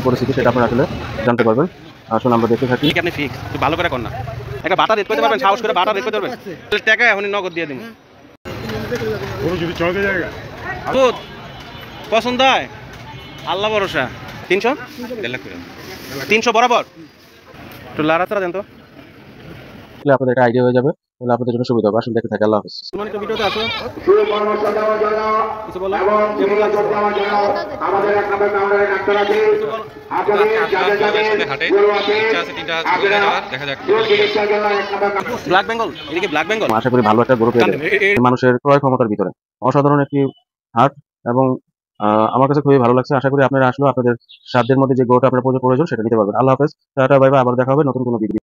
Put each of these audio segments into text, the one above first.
পরিস্থিতি সেটা আপনারা আসলে জানতে পারবেন। আসুন আমরা দেখতে থাকি। আপনি ফিক্স ভালো করে কর না, একটা বাটা রেট করতে পারবেন, সাহস করে বাটা রেট করতে পারবেন, টাকা এখনই নগদ দিয়ে দিন। পছন্দ হয় আল্লাহ ভরসা। 300 300 বরাবর একটু লাড়াচাড়া দেন তো, আপনাদের একটা আইডিয়া হয়ে যাবে, তাহলে আপনাদের জন্য সুবিধা হবে। আসুন দেখতে থাকি। আল্লাহ হাফেজ। ভিডিওতে আছো কিছু বলো, কেমন লাগছে? আমাদের এক নম্বর কাউন্টারে ডাক্তার আছে, ব্ল্যাক বেঙ্গল, এদিকে ব্ল্যাক বেঙ্গল। আশা করি ভালো একটা গরু পেয়ে যাবেন মানুষের ক্রয় ক্ষমতার ভিতরে। অসাধারণ একটি হাট এবং আমার কাছে খুবই ভালো লাগছে। আশা করি আপনারা আসলেও আপনাদের সাধ্যের মধ্যে যে গরুটা আপনার প্রয়োজন সেটা নিতে পারবেন। আল্লাহ হাফেজ, টাটা, বাই বাই। আবার দেখা হবে নতুন কোনো ভিডিও।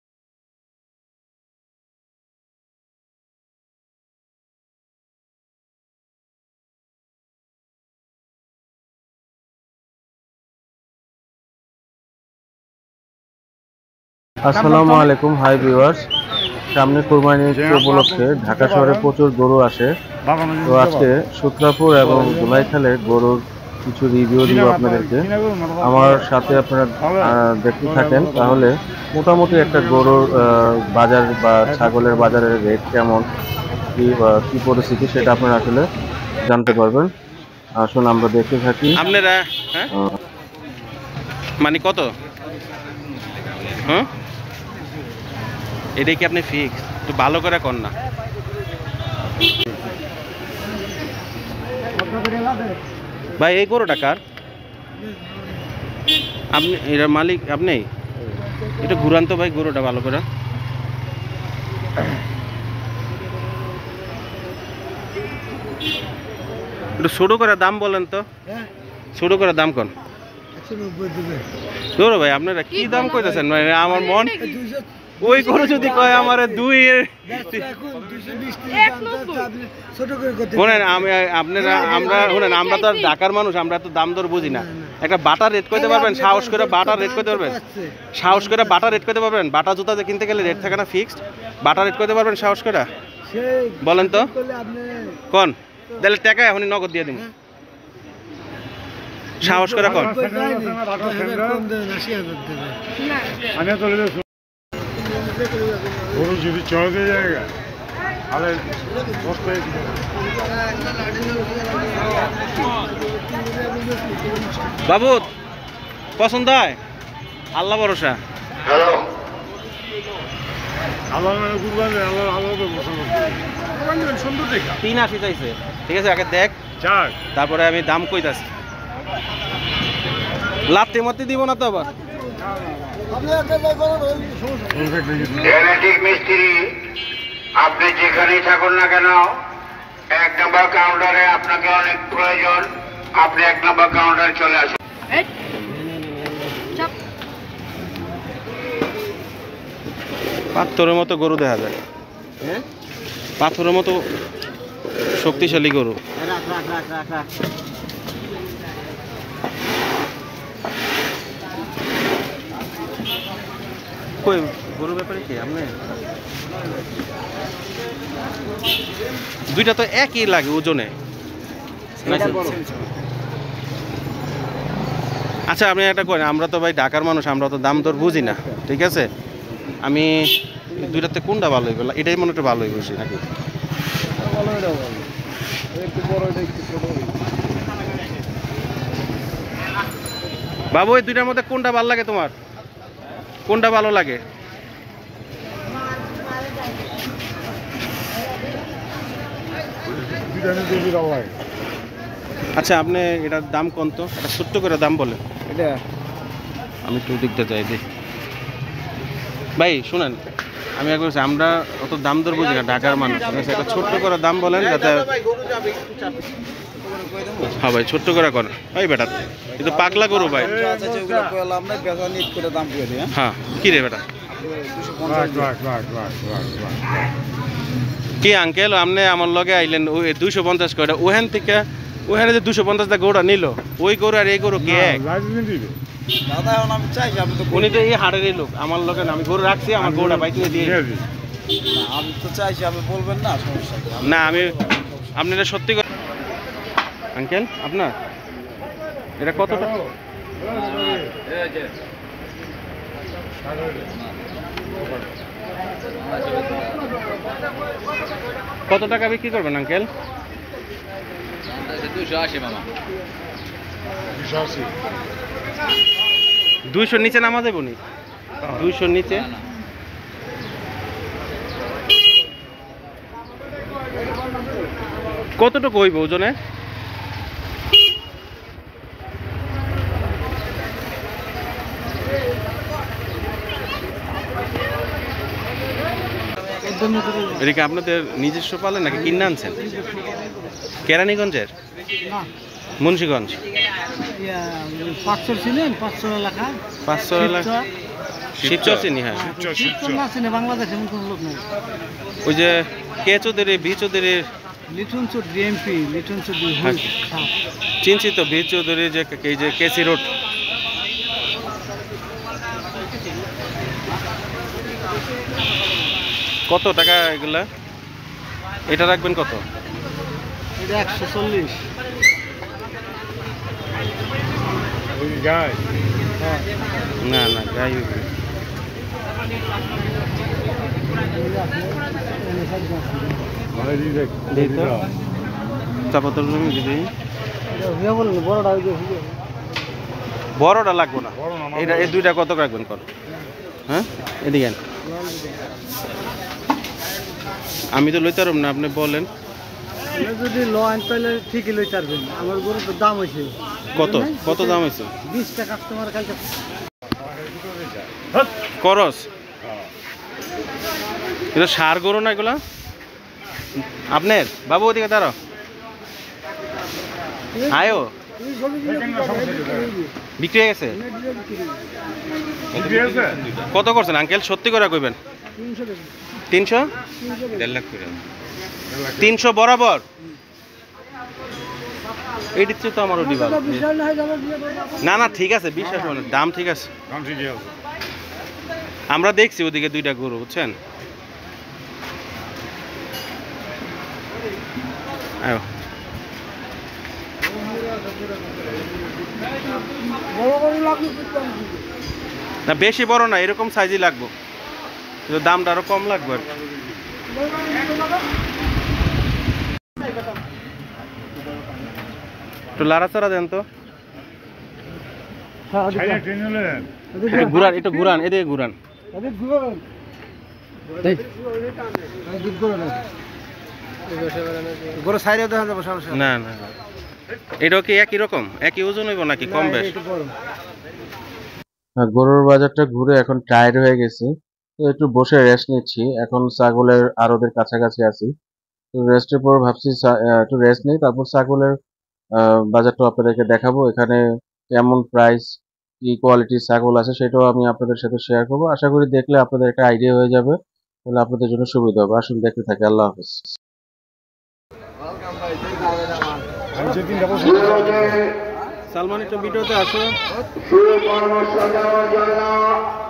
আসসালামু আলাইকুম, হাই ভিউয়ার্স। সামনে কুরবানি উপলক্ষে ঢাকা শহরে প্রচুর গরু আসে। তো আজকে সূত্রাপুর এবং ধুলাইখালে গরুর কিছু রিভিউ দিব আপনাদেরকে। আমার সাথে আপনারা দেখতে থাকেন, তাহলে মোটামুটি একটা গরুর বাজার বা ছাগলের বাজারের রেট কেমন, কি পরিস্থিতি সেটা আপনারা আসলে জানতে পারবেন। আসুন আমরা দেখতে থাকি। আপনারা মানে কত এটাই কি আপনি ফিক্স? একটু ভালো করে কর না ভাই। এই গরুটা কার? আপনি এর মালিক? আপনি এটা ঘুরান তো ভাই গরুটা ভালো করে। একটু ছোট করে দাম বলেন তো, ছোট করে দাম কোন ধরো ভাই। আপনারা কি দাম কইতেছেন? মানে আমার মন ওই গরু যদি কয় আমার দুই শোনেন, আমি আপনারা আমরা শোনেন, আমরা তো ঢাকার মানুষ, আমরা তো দাম দর বুঝি না। একটা বাটা রেট করতে পারবেন, সাহস করে বাটা রেট করতে পারবেন, সাহস করে বাটা রেট করতে পারবেন। বাটা জুতা কিনতে গেলে রেট থাকে না ফিক্সড? বাটা রেট করতে পারবেন সাহস করে? বলেন তো কোন, তাহলে টাকা এখনই নগদ দিয়ে দিন, সাহস করে কোন। গরু যদি চড়ে জায়গা তাহলে বাবু পছন্দ হয় আল্লাহ ভরসা। 83 চাইছে, ঠিক আছে আগে দেখ, তারপরে আমি দাম কইতাছি। লাত্তি মাত্তি দিব না তো আবার। মিস্ত্রি আপনি যেখানেই থাকুন না কেন, 1 নম্বর কাউন্টারে আপনাকে অনেক প্রয়োজন, আপনি 1 নম্বর কাউন্টারে চলে আসুন। পাথরের মতো গরু দেখা যায়, পাথরের মতো শক্তিশালী গরু। কই গরুর ব্যাপারে কি আপনি? দুইটা তো একই লাগে ওজনে। আচ্ছা আপনি একটা করেন, আমরা তো ভাই ঢাকার মানুষ, আমরা তো দাম দর বুঝি না, ঠিক আছে? আমি দুইটাতে কোনটা ভালো হইব? এটাই মনে একটু ভালো হইব নাকি? বাবু এই দুইটার মধ্যে কোনটা ভালো লাগে তোমার? কোনটা ভালো লাগে? আচ্ছা আপনি এটার দাম কোন তো? এটা ছোট্ট করে দাম বলেন। এটা আমি একটু দেখতে চাই যে ভাই শুনেন, আমি একবার আমরা অত দাম দর বুঝি না, ঢাকার মানুষ, একটা ছোট্ট করে দাম বলেন যাতে। হ্যাঁ ভাই ছোট্ট করে করেন। ভাই বেটা কিন্তু পাগলা গরু ভাই। হ্যাঁ কি রে বেটা? কি আঙ্কেল আপনি আমার লগে আইলেন 250 করে, ওখান থেকে ওখানে যে 250 টাকা গরুটা নিল, ওই গরু আর এই গরু কি এক? উনি তো এই হাটেরই লোক, আমার লোকে আমি গরু রাখছি, আমার গরুটা বাইক নিয়ে দিয়ে আমি তো চাইছি, আপনি বলবেন না সমস্যা না। আমি আপনারা সত্যি করে আঙ্কেল আপনার এটা কত টাকা? কত টাকা বিক্রি করবেন আঙ্কেল? 280 মামা। 200 নিচে নামা যাবো নি? 200 নিচে কতটুকু হইব ওজনে? এটা কি আপনাদের নিজস্ব পালেন নাকি কিনে আনছেন? কেরানীগঞ্জের? মুন্সিগঞ্জ। 500 ছিলেন 500 এলাকা 500 এলাকা শিবচর চিনি। হ্যাঁ, না চিনে বাংলাদেশে এমন কোনো লোক নেই। ওই যে কে চৌধুরী বি চৌধুরীর লিটন চৌধুরী ডিএমপি লিটন চৌধুরী চিনছি তো, বি চৌধুরী যে এই যে কেসি রোড। কত টাকা এগুলা? এটা রাখবেন কত? এটা 140। গাই না না গাই চাপাতল বড়টা লাগবো না, এটা এই দুইটা কত রাখবেন কর? হ্যাঁ এদিকে আমি তো লইতে পারব না, আপনি বলেন। যদি ল আইন পাইলে ঠিকই লই পারবেন। আমার গরুর তো দাম হয়েছে কত কত দাম হয়েছে? 20 টাকা কাস্টমার কালকে করস। এটা সার গরু না এগুলা আপনার? বাবু ওদিকে দাঁড়াও, আয়ো বিক্রি হয়ে গেছে। কত করছেন আঙ্কেল? সত্যি করে কইবেন। 300 1.5 লাখ করে 300 বরাবর। এই দিচ্ছে তো আমারও দিবা। না না ঠিক আছে, বিশ্বাস মানে দাম ঠিক আছে। আমরা দেখছি ওদিকে দুইটা গরু, বুঝছেন? আয়ো না, বেশি বড় না, এরকম সাইজই লাগবো, কিন্তু দামটা আরো কম লাগবে আর কি। একটু লাড়াচাড়া দেন তো, একটু ঘুরান, একটু ঘুরান, এদিকে ঘুরান। না না এটাও কি একই রকম, একই ওজন হইব নাকি কম বেশ? গরুর বাজারটা ঘুরে এখন টায়ার্ড হয়ে গেছি, তো একটু বসে রেস্ট নিচ্ছি। এখন ছাগলের আড়তের কাছাকাছি আছি, তো রেস্টের পর ভাবছি একটু রেস্ট নিই, তারপর ছাগলের বাজারটা আপনাদেরকে দেখাবো। এখানে কেমন প্রাইস, কি কোয়ালিটির ছাগল আছে সেটাও আমি আপনাদের সাথে শেয়ার করবো। আশা করি দেখলে আপনাদের একটা আইডিয়া হয়ে যাবে, তাহলে আপনাদের জন্য সুবিধা হবে। আসুন দেখতে থাকি। আল্লাহ হাফেজ। সালমান একটু ভিডিওতে আসো, শুরু কর্মসূচি দেওয়ার জন্য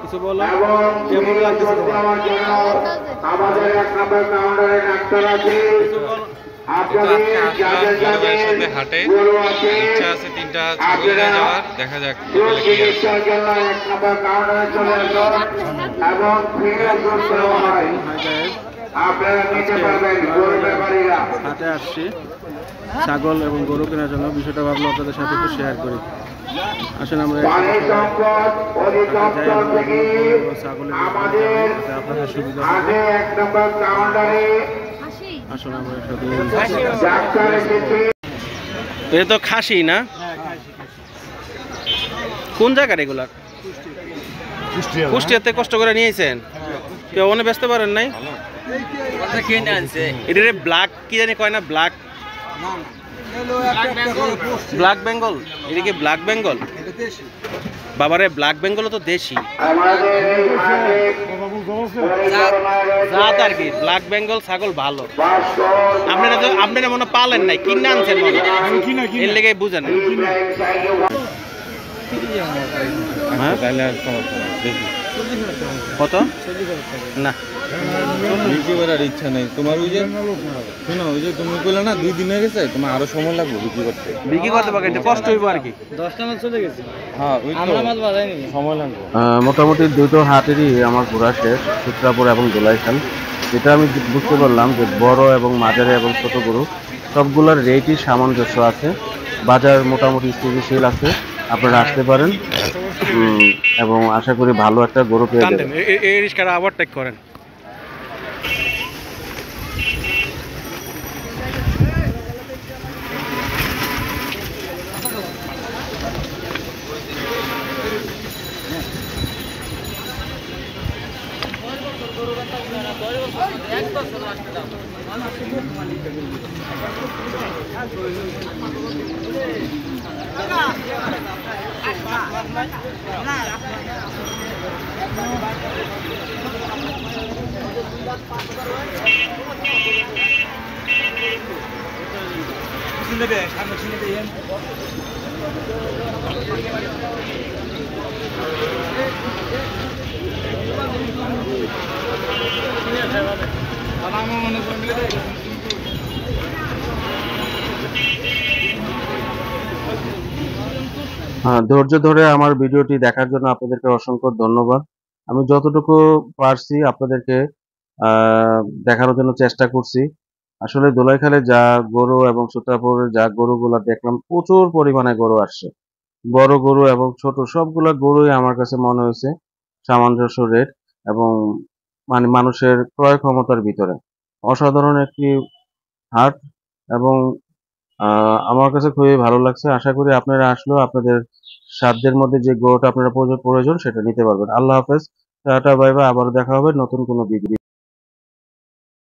কিছু বলো, এবং কেমন লাগছে দেওয়ার জন্য আমাদের 1 নম্বর কাউন্টারে ডাক্তার আছে। আপনাদের যাদের যাদের হাটে গরু আছে, ইচ্ছা আছে 3টা ছাগল নিয়ে যাওয়ার, দেখা যাক চিকিৎসার জন্য 1 নম্বর কাউন্টারে চলে আসুন এবং ফ্রি ওষুধ দেওয়া হয়। আপনারা নিতে পারবেন গরু ব্যাপারীরা। হাটে আসছি ছাগল এবং গরু কেনার জন্য, বিষয়টা ভাবলো আপনাদের সাথে একটু শেয়ার করি। আসলে আমরা পানি সম্পদ অধিদপ্তর থেকে আমাদের আপনাদের সুবিধা হবে। আগে 1 নম্বর কাউন্টারে আসলে আমরা ডাক্তার এসেছে। এটা তো খাসি না? কোন জায়গার এগুলা? কুষ্টিয়াতে কষ্ট করে নিয়েছেন, কেউ অনেক ব্যস্ত পারেন নাই? এটা ব্ল্যাক কি জানি কয় না, ব্ল্যাক ব্ল্যাক বেঙ্গল। এটা কি ব্ল্যাক বেঙ্গল? বাবারে ব্ল্যাক বেঙ্গল তো দেশি আমাদের এই হাটে জাত আর কি। ব্ল্যাক বেঙ্গল ছাগল ভালো। আপনারা মনে পালেন নাই, কিনে আনছেন মনে, এর লেগে বুঝেন। হ্যাঁ কত? না বিক্রি করার ইচ্ছা নেই তোমার। ওই যে শোনো, ওই যে তুমি বললে না 2 দিন হয়ে গেছে, তোমার আরো সময় লাগবে বিক্রি করতে পারবে, এটা কষ্ট হইব আর কি। 10টা মাল চলে গেছে, হ্যাঁ ওই তো আমরা মাল বাড়াইনি। সময় লাগবে। মোটামুটি দুটো হাটেরই আমার ঘোরা শেষ, সূত্রাপুর এবং দোলাইখাল। যেটা আমি বুঝতে পারলাম যে বড় এবং মাঝারি এবং ছোট গরু সবগুলোর রেটই সামঞ্জস্য আছে, বাজার মোটামুটি স্থিতিশীল আছে। আপনারা আসতে পারেন এবং আশা করি ভালো একটা গরু পেয়ে যাবেন। এই রিস্কাটা ওভারটেক করেন। ধৈর্য ধরে আমার ভিডিওটি দেখার জন্য আপনাদেরকে অসংখ্য ধন্যবাদ। আমি যতটুকু পারছি আপনাদেরকে দেখানোর জন্য চেষ্টা করছি। আসলে দোলাইখালে যা গরু এবং সূত্রাপুরে যা গরুগুলা দেখলাম, প্রচুর পরিমাণে গরু আসছে, বড় গরু এবং ছোট সবগুলা গরুই আমার কাছে মনে হয়েছে সামঞ্জস্য রেট এবং মানে মানুষের ক্রয় ক্ষমতার ভিতরে অসাধারণ একটি হাট এবং আমার কাছে খুবই ভালো লাগছে। আশা করি আপনারা আসলেও আপনাদের সাধ্যের মধ্যে যে গরুটা আপনারা প্রয়োজন সেটা নিতে পারবেন। আল্লাহ হাফেজ, টাটা, বাই বাই। আবার দেখা হবে নতুন কোনো ভিডিও।